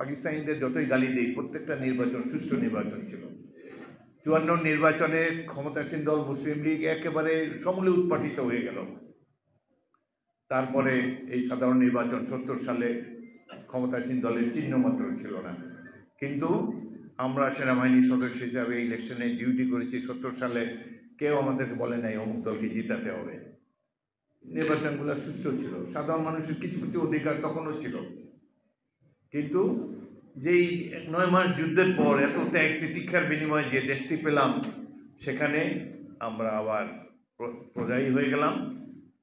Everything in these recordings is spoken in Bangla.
পাকিস্তানিদের যতই গালি দেই, প্রত্যেকটা নির্বাচন সুষ্ঠু নির্বাচন ছিল। ৫৪ নির্বাচনে ক্ষমতাসীন দল মুসলিম লীগ একেবারে সমূলে উৎপাটিত হয়ে গেল। তারপরে এই সাধারণ নির্বাচন ৭০ সালে ক্ষমতাসীন দলের চিহ্নমাত্র ছিল না, কিন্তু আমরা সেনাবাহিনীর সদস্য হিসাবে ইলেকশনে ডিউটি করেছি ৭০ সালে। কেউ আমাদেরকে বলে নাই অমুক দলকে জিতাতে হবে। নির্বাচনগুলো সুষ্ঠু ছিল, সাধারণ মানুষের কিছু কিছু অধিকার তখনও ছিল। কিন্তু যেই ৯ মাস যুদ্ধের পর এত ত্যাগ তিতিক্ষার বিনিময়ে যে দেশটি পেলাম, সেখানে আমরা আবার প্রজাই হয়ে গেলাম।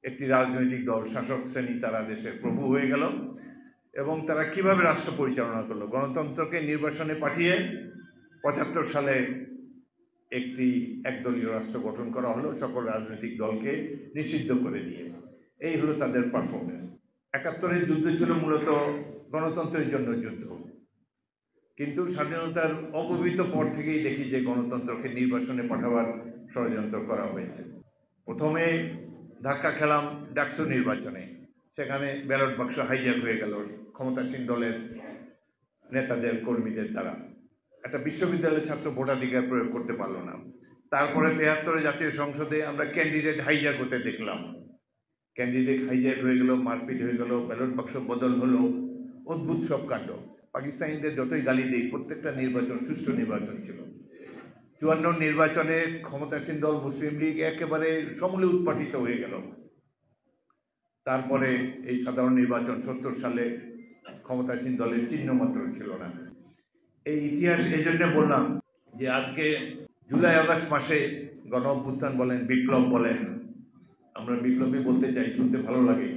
একটি রাজনৈতিক দল, শাসক শ্রেণী, তারা দেশের প্রভু হয়ে গেল এবং তারা কিভাবে রাষ্ট্র পরিচালনা করলো, গণতন্ত্রকে নির্বাসনে পাঠিয়ে ৭৫ সালে একটি একদলীয় রাষ্ট্র গঠন করা হলো, সকল রাজনৈতিক দলকে নিষিদ্ধ করে দিয়ে। এই হলো তাদের পারফরমেন্স। ৭১-এর যুদ্ধ ছিল মূলত গণতন্ত্রের জন্য যুদ্ধ, কিন্তু স্বাধীনতার অপবিত পর থেকেই দেখি যে গণতন্ত্রকে নির্বাসনে পাঠাবার ষড়যন্ত্র করা হয়েছে। প্রথমে ধাক্কা খেলাম ডাকসু নির্বাচনে, সেখানে ব্যালট বাক্স হাইজ্যাক হয়ে গেল ক্ষমতাসীন দলের নেতাদের কর্মীদের দ্বারা। একটা বিশ্ববিদ্যালয়ের ছাত্র ভোটাধিকার প্রয়োগ করতে পারল না। তারপরে ৭৩ জাতীয় সংসদে আমরা ক্যান্ডিডেট হাইজ্যাক হতে দেখলাম। ক্যান্ডিডেট হাইজ্যাক হয়ে গেল, মারপিট হয়ে গেল, ব্যালট বাক্স বদল হলো, অদ্ভুত সব কাণ্ড। পাকিস্তানিদের যতই গালি দেই, প্রত্যেকটা নির্বাচন সুষ্ঠু নির্বাচন ছিল। ৫৪ নির্বাচনে ক্ষমতাসীন দল মুসলিম লীগ একেবারে সমূলে উৎপাটিত হয়ে গেল। তারপরে এই সাধারণ নির্বাচন ৭০ সালে ক্ষমতাসীন দলের চিহ্নমাত্র ছিল না। এই ইতিহাস এই জন্য বললাম যে আজকে জুলাই আগস্ট মাসে গণ অভ্যুত্থান বলেন, বিপ্লব বলেন, আমরা বিপ্লবী বলতে চাই, শুনতে ভালো লাগে।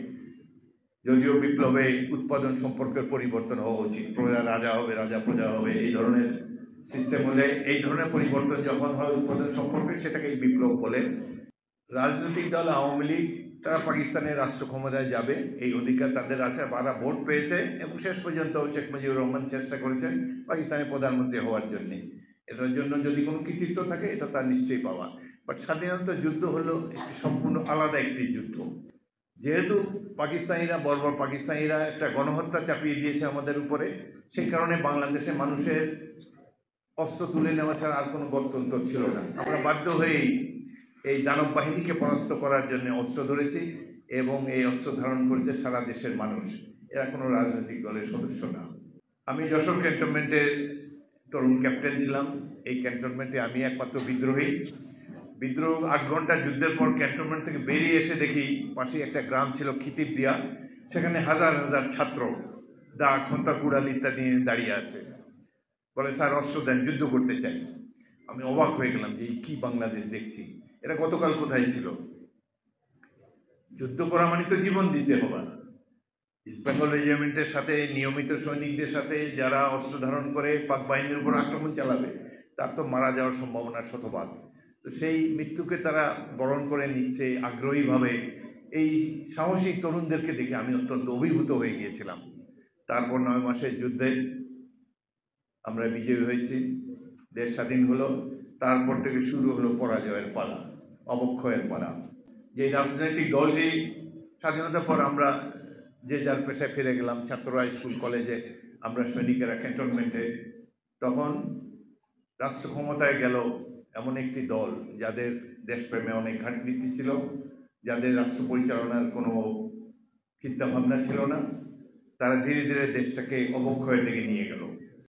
যদিও বিপ্লবে উৎপাদন সম্পর্কের পরিবর্তন হওয়া উচিত, প্রজা রাজা হবে, রাজা প্রজা হবে, এই ধরনের সিস্টেম হলে, এই ধরনের পরিবর্তন যখন হয় উৎপাদন সম্পর্কে, সেটাকেই বিপ্লব বলে। রাজনৈতিক দল আওয়ামী লীগ, তারা পাকিস্তানের রাষ্ট্র ক্ষমতায় যাবে, এই অধিকার তাদের আছে, তারা ভোট পেয়েছে এবং শেষ পর্যন্ত শেখ মুজিবুর রহমান চেষ্টা করেছেন পাকিস্তানের প্রধানমন্ত্রী হওয়ার জন্যে। এটার জন্য যদি কোনো কৃতিত্ব থাকে, এটা তার নিশ্চয়ই পাওয়া। বাট স্বাধীনতা যুদ্ধ হলো একটি সম্পূর্ণ আলাদা একটি যুদ্ধ। যেহেতু পাকিস্তানিরা, বর্বর পাকিস্তানিরা একটা গণহত্যা চাপিয়ে দিয়েছে আমাদের উপরে, সেই কারণে বাংলাদেশে মানুষের অস্ত্র তুলে নেওয়া ছাড়া আর কোনো গত্যন্তর ছিল না। আমরা বাধ্য হয়েই এই দানব বাহিনীকে পরাস্ত করার জন্য অস্ত্র ধরেছি এবং এই অস্ত্র ধারণ করেছে সারা দেশের মানুষ। এরা কোনো রাজনৈতিক দলের সদস্য না। আমি যশোর ক্যান্টনমেন্টের তরুণ ক্যাপ্টেন ছিলাম। এই ক্যান্টনমেন্টে আমি একমাত্র বিদ্রোহী। বিদ্রোহ ৮ ঘন্টা যুদ্ধের পর ক্যান্টনমেন্ট থেকে বেরিয়ে এসে দেখি পাশেই একটা গ্রাম ছিল খিতিব দিয়া, সেখানে হাজার হাজার ছাত্র দা, খন্তা, কুড়াল ইত্যাদি নিয়ে দাঁড়িয়ে আছে। বলে, স্যার অস্ত্র দেন, যুদ্ধ করতে চাই। আমি অবাক হয়ে গেলাম যে এই কী বাংলাদেশ দেখছি, এরা গতকাল কোথায় ছিল? যুদ্ধ করা মানে তো জীবন দিতে হবে। ইস্ট বেঙ্গল রেজিমেন্টের সাথে, নিয়মিত সৈনিকদের সাথে যারা অস্ত্র ধারণ করে পাক বাহিনীর উপর আক্রমণ চালাবে, তার তো মারা যাওয়ার সম্ভাবনা শতভাগ। তো সেই মৃত্যুকে তারা বরণ করে নিচ্ছে আগ্রহীভাবে। এই সাহসী তরুণদেরকে দেখে আমি অত্যন্ত অভিভূত হয়ে গিয়েছিলাম। তারপর ৯ মাসের যুদ্ধে আমরা বিজয়ী হয়েছি, দেশ স্বাধীন হলো। তারপর থেকে শুরু হলো পরাজয়ের পালা, অবক্ষয়ের পালা। যে রাজনৈতিক দলটি স্বাধীনতার পর আমরা যে যার পেশায় ফিরে গেলাম, ছাত্ররা স্কুল কলেজে, আমরা সৈনিকেরা ক্যান্টনমেন্টে, তখন রাষ্ট্র ক্ষমতায় গেল এমন একটি দল যাদের দেশপ্রেমে অনেক ঘাটতি ছিল, যাদের রাষ্ট্র পরিচালনার কোনো চিন্তাভাবনা ছিল না। তারা ধীরে ধীরে দেশটাকে অবক্ষয়ের দিকে নিয়ে গেল।